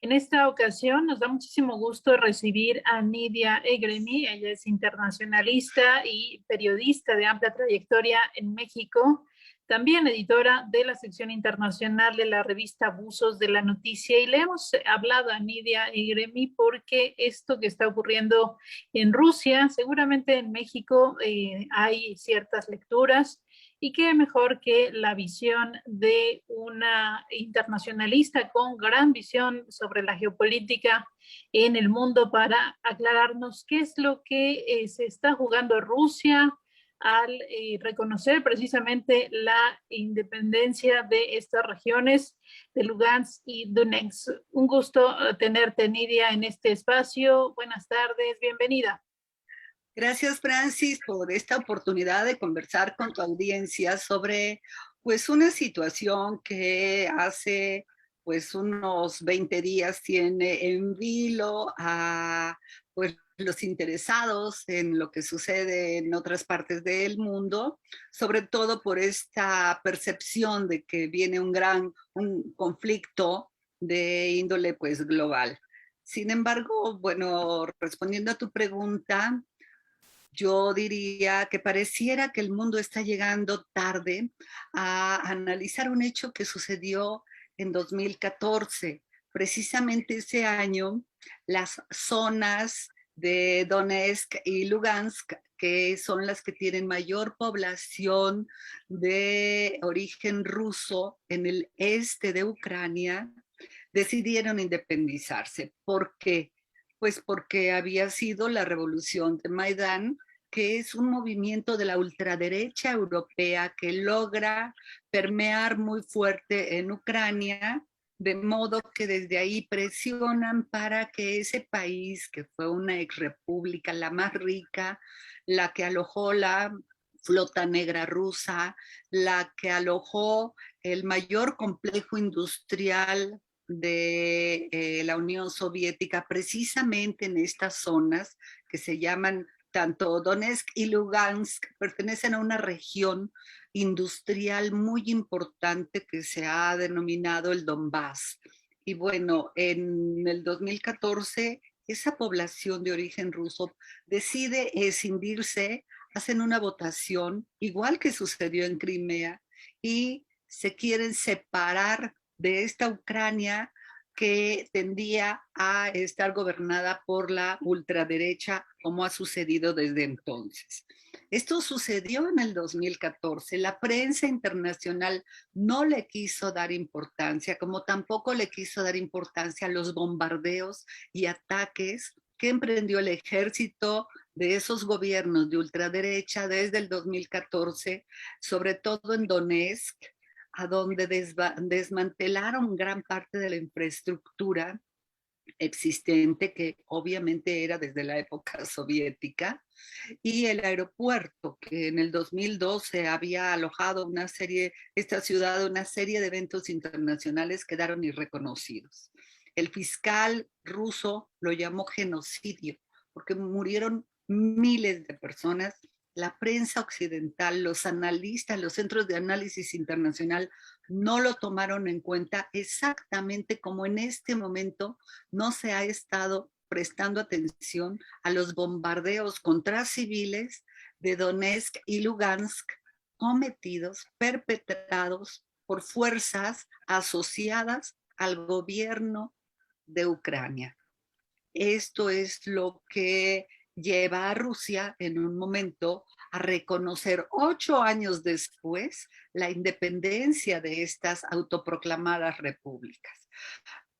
En esta ocasión nos da muchísimo gusto recibir a Nidia Egremi. Ella es internacionalista y periodista de amplia trayectoria en México, también editora de la sección internacional de la revista Buzos de la Noticia. Y le hemos hablado a Nidia Egremi porque esto que está ocurriendo en Rusia, seguramente en México hay ciertas lecturas. Y qué mejor que la visión de una internacionalista con gran visión sobre la geopolítica en el mundo para aclararnos qué es lo que se está jugando Rusia al reconocer precisamente la independencia de estas regiones de Lugansk y Donetsk. Un gusto tenerte, Nidia, en este espacio. Buenas tardes, bienvenida. Gracias, Francis, por esta oportunidad de conversar con tu audiencia sobre pues una situación que hace pues unos 20 días tiene en vilo a pues los interesados en lo que sucede en otras partes del mundo, sobre todo por esta percepción de que viene un conflicto de índole pues global. Sin embargo, bueno, respondiendo a tu pregunta, yo diría que pareciera que el mundo está llegando tarde a analizar un hecho que sucedió en 2014. Precisamente ese año, las zonas de Donetsk y Lugansk, que son las que tienen mayor población de origen ruso en el este de Ucrania, decidieron independizarse. ¿Por qué? Pues porque había sido la revolución de Maidán, que es un movimiento de la ultraderecha europea que logra permear muy fuerte en Ucrania, de modo que desde ahí presionan para que ese país, que fue una exrepública, la más rica, la que alojó la flota negra rusa, la que alojó el mayor complejo industrial de la Unión Soviética, precisamente en estas zonas que se llaman tanto Donetsk y Lugansk, pertenecen a una región industrial muy importante que se ha denominado el Donbass. Y bueno, en el 2014, esa población de origen ruso decide escindirse, hacen una votación, igual que sucedió en Crimea, y se quieren separar de esta Ucrania que tendía a estar gobernada por la ultraderecha, como ha sucedido desde entonces. Esto sucedió en el 2014. La prensa internacional no le quiso dar importancia, como tampoco le quiso dar importancia a los bombardeos y ataques que emprendió el ejército de esos gobiernos de ultraderecha desde el 2014, sobre todo en Donetsk, a donde desmantelaron gran parte de la infraestructura existente, que obviamente era desde la época soviética, y el aeropuerto, que en el 2012 había alojado esta ciudad, una serie de eventos internacionales, quedaron irreconocidos. El fiscal ruso lo llamó genocidio, porque murieron miles de personas. La prensa occidental, los analistas, los centros de análisis internacional no lo tomaron en cuenta, exactamente como en este momento no se ha estado prestando atención a los bombardeos contra civiles de Donetsk y Lugansk cometidos, perpetrados por fuerzas asociadas al gobierno de Ucrania. Esto es lo que lleva a Rusia en un momento a reconocer 8 años después la independencia de estas autoproclamadas repúblicas.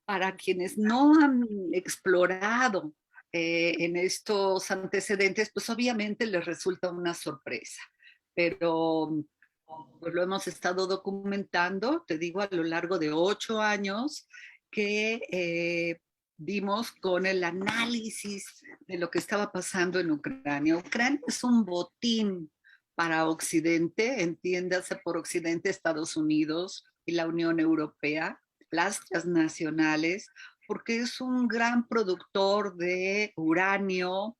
Para quienes no han explorado en estos antecedentes, pues obviamente les resulta una sorpresa, pero pues lo hemos estado documentando, te digo, a lo largo de 8 años que dimos con el análisis de lo que estaba pasando en Ucrania. Ucrania es un botín para Occidente, entiéndase por Occidente Estados Unidos y la Unión Europea, las transnacionales, porque es un gran productor de uranio,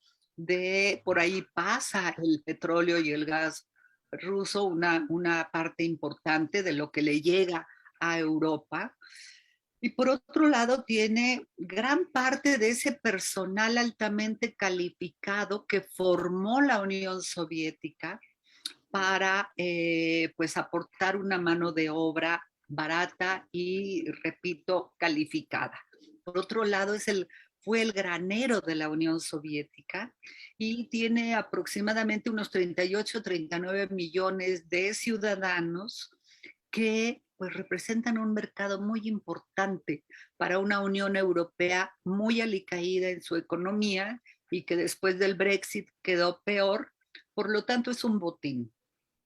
por ahí pasa el petróleo y el gas ruso, una parte importante de lo que le llega a Europa. Y por otro lado, tiene gran parte de ese personal altamente calificado que formó la Unión Soviética para pues aportar una mano de obra barata y, repito, calificada. Por otro lado, fue el granero de la Unión Soviética y tiene aproximadamente unos 38, 39 millones de ciudadanos que pues representan un mercado muy importante para una Unión Europea muy alicaída en su economía y que después del Brexit quedó peor. Por lo tanto, es un botín.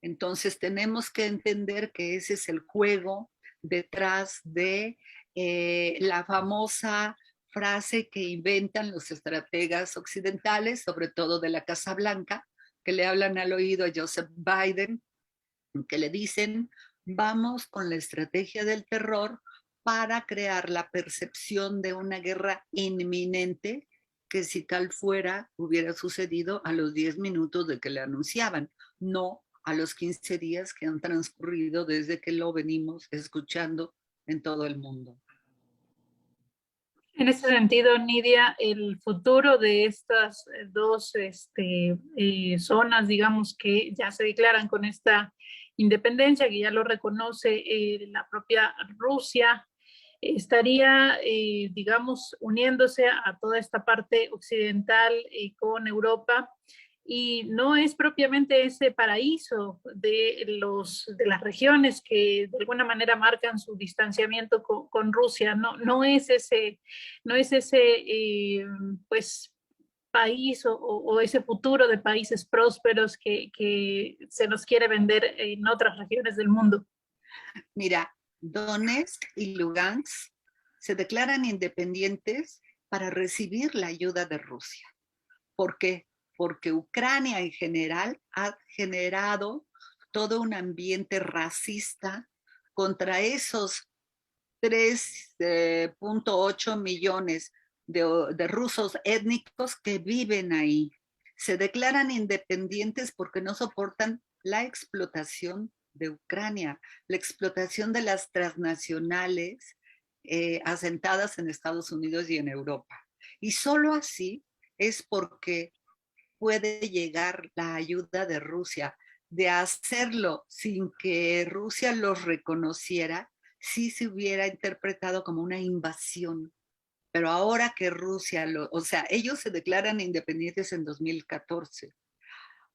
Entonces tenemos que entender que ese es el juego detrás de la famosa frase que inventan los estrategas occidentales, sobre todo de la Casa Blanca, que le hablan al oído a Joseph Biden, que le dicen, vamos con la estrategia del terror para crear la percepción de una guerra inminente que si tal fuera hubiera sucedido a los 10 minutos de que le anunciaban, no a los 15 días que han transcurrido desde que lo venimos escuchando en todo el mundo. En ese sentido, Nidia, el futuro de estas dos zonas, digamos, que ya se declaran con esta independencia, que ya lo reconoce la propia Rusia, estaría, digamos, uniéndose a toda esta parte occidental con Europa, y no es propiamente ese paraíso de las regiones que de alguna manera marcan su distanciamiento con Rusia, no es ese, no es ese pues país o ese futuro de países prósperos que se nos quiere vender en otras regiones del mundo. Mira, Donetsk y Lugansk se declaran independientes para recibir la ayuda de Rusia. ¿Por qué? Porque Ucrania en general ha generado todo un ambiente racista contra esos 3.8 millones de rusos étnicos que viven ahí. Se declaran independientes porque no soportan la explotación de Ucrania, la explotación de las transnacionales asentadas en Estados Unidos y en Europa. Y solo así es porque puede llegar la ayuda de Rusia. De hacerlo sin que Rusia los reconociera, sí se hubiera interpretado como una invasión. Pero ahora que Rusia, o sea, ellos se declaran independientes en 2014.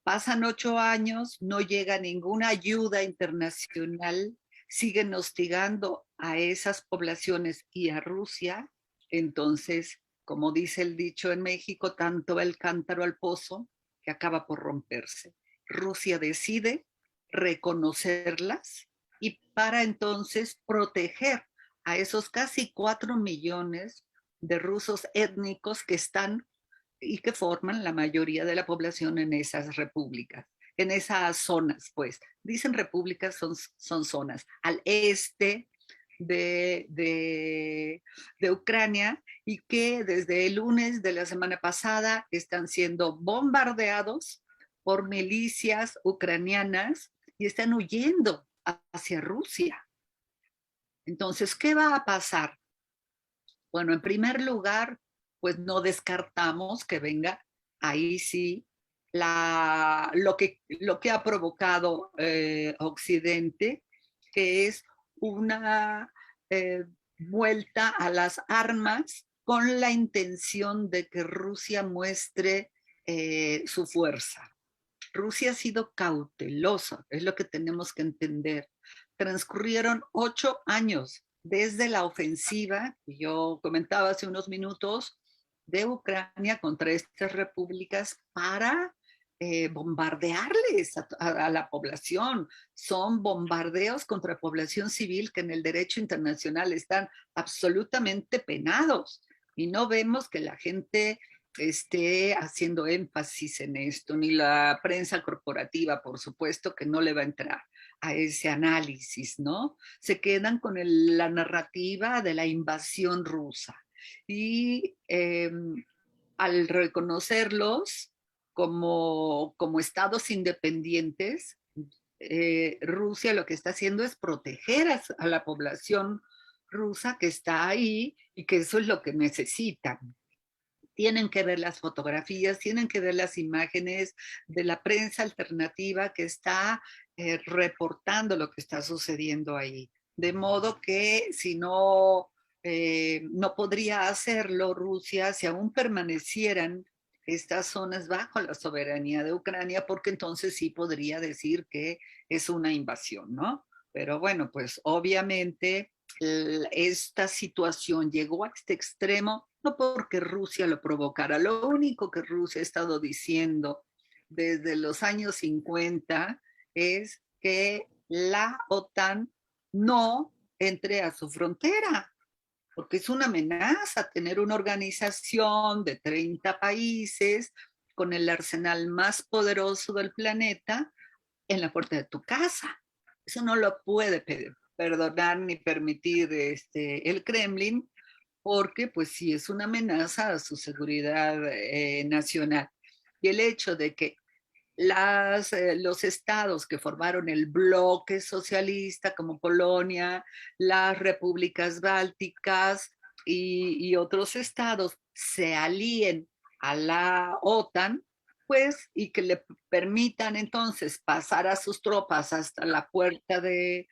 Pasan 8 años, no llega ninguna ayuda internacional, siguen hostigando a esas poblaciones y a Rusia. Entonces, como dice el dicho en México, tanto va el cántaro al pozo que acaba por romperse. Rusia decide reconocerlas y para entonces proteger a esos casi 4 millones de rusos étnicos que están y que forman la mayoría de la población en esas repúblicas, en esas zonas, pues. Dicen repúblicas, son zonas. Al este de Ucrania y que desde el lunes de la semana pasada están siendo bombardeados por milicias ucranianas y están huyendo hacia Rusia. Entonces, ¿qué va a pasar? Bueno, en primer lugar, pues no descartamos que venga ahí sí lo que ha provocado Occidente, que es una vuelta a las armas con la intención de que Rusia muestre su fuerza. Rusia ha sido cautelosa, es lo que tenemos que entender. Transcurrieron 8 años desde la ofensiva que yo comentaba hace unos minutos de Ucrania contra estas repúblicas para bombardearles a la población. Son bombardeos contra población civil que en el derecho internacional están absolutamente penados y no vemos que la gente esté haciendo énfasis en esto, ni la prensa corporativa, por supuesto, que no le va a entrar a ese análisis, ¿no? Se quedan con la narrativa de la invasión rusa. Y al reconocerlos como estados independientes, Rusia lo que está haciendo es proteger a la población rusa que está ahí y que eso es lo que necesitan. Tienen que ver las fotografías, tienen que ver las imágenes de la prensa alternativa que está reportando lo que está sucediendo ahí. De modo que si no, no podría hacerlo Rusia si aún permanecieran estas zonas bajo la soberanía de Ucrania, porque entonces sí podría decir que es una invasión, ¿no? Pero bueno, pues obviamente esta situación llegó a este extremo no porque Rusia lo provocara. Lo único que Rusia ha estado diciendo desde los años 50 es que la OTAN no entre a su frontera, porque es una amenaza tener una organización de 30 países con el arsenal más poderoso del planeta en la puerta de tu casa. Eso no lo puede perdonar ni permitir el Kremlin, porque pues sí es una amenaza a su seguridad nacional. Y el hecho de que los estados que formaron el bloque socialista, como Polonia, las repúblicas bálticas y otros estados, se alíen a la OTAN, pues, y que le permitan entonces pasar a sus tropas hasta la puerta de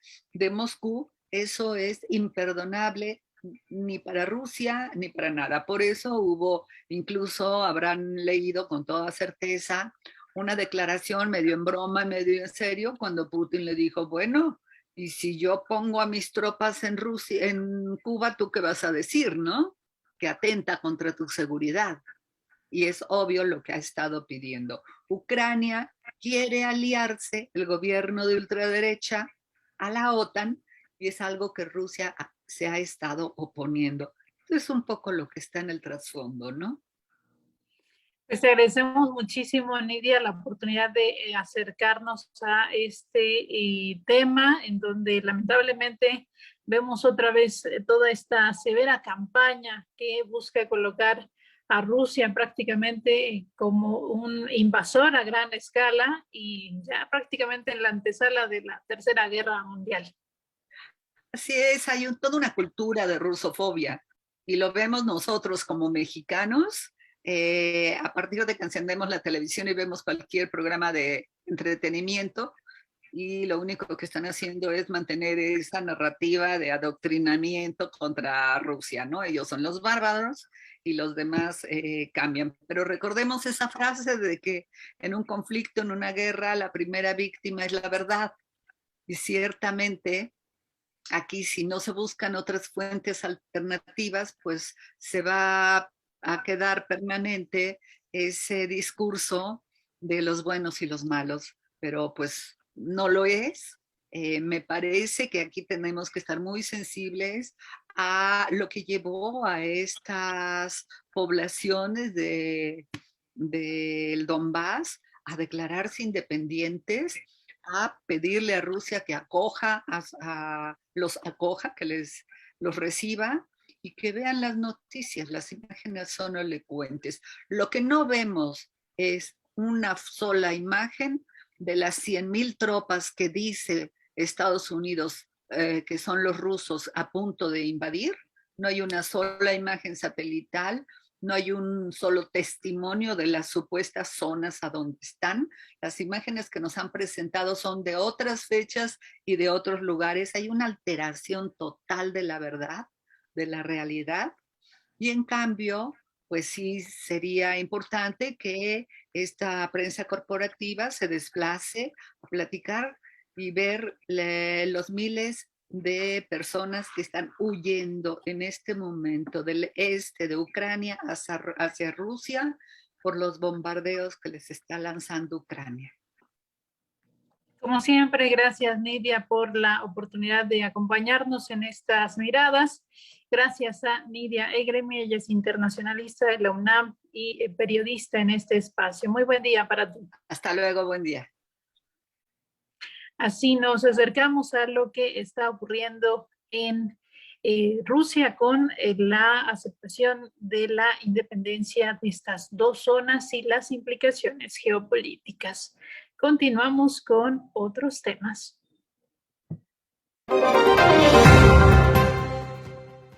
Moscú, eso es imperdonable ni para Rusia ni para nada. Por eso hubo, incluso habrán leído con toda certeza, una declaración medio en broma, medio en serio, cuando Putin le dijo, bueno, y si yo pongo a mis tropas en Rusia, en Cuba, ¿tú qué vas a decir, no? Que atenta contra tu seguridad. Y es obvio lo que ha estado pidiendo. Ucrania quiere aliarse, el gobierno de ultraderecha, a la OTAN, y es algo que Rusia se ha estado oponiendo. Entonces, es un poco lo que está en el trasfondo, ¿no? Pues te agradecemos muchísimo, Nidia, la oportunidad de acercarnos a este tema en donde lamentablemente vemos otra vez toda esta severa campaña que busca colocar a Rusia prácticamente como un invasor a gran escala y ya prácticamente en la antesala de la Tercera Guerra Mundial. Así es, hay toda una cultura de rusofobia y lo vemos nosotros como mexicanos. A partir de que encendemos la televisión y vemos cualquier programa de entretenimiento, y lo único que están haciendo es mantener esa narrativa de adoctrinamiento contra Rusia, ¿no? Ellos son los bárbaros y los demás cambian. Pero recordemos esa frase de que en un conflicto, en una guerra, la primera víctima es la verdad. Y ciertamente aquí, si no se buscan otras fuentes alternativas, pues se va a quedar permanente ese discurso de los buenos y los malos, pero pues no lo es. Me parece que aquí tenemos que estar muy sensibles a lo que llevó a estas poblaciones del Donbass a declararse independientes, a pedirle a Rusia que los acoja, que los reciba y que vean las noticias. Las imágenes son elocuentes. Lo que no vemos es una sola imagen de las 100,000 tropas que dice Estados Unidos que son los rusos a punto de invadir. No hay una sola imagen satelital, no hay un solo testimonio de las supuestas zonas a donde están. Las imágenes que nos han presentado son de otras fechas y de otros lugares. Hay una alteración total de la verdad, de la realidad. Y en cambio, pues sí sería importante que esta prensa corporativa se desplace a platicar y ver los miles de personas que están huyendo en este momento del este de Ucrania hacia Rusia por los bombardeos que les está lanzando Ucrania. Como siempre, gracias Nidia por la oportunidad de acompañarnos en estas miradas. Gracias a Nidia Egremy, ella es internacionalista de la UNAM y periodista en este espacio. Muy buen día para ti. Hasta luego, buen día. Así nos acercamos a lo que está ocurriendo en Rusia con la aceptación de la independencia de estas dos zonas y las implicaciones geopolíticas. Continuamos con otros temas.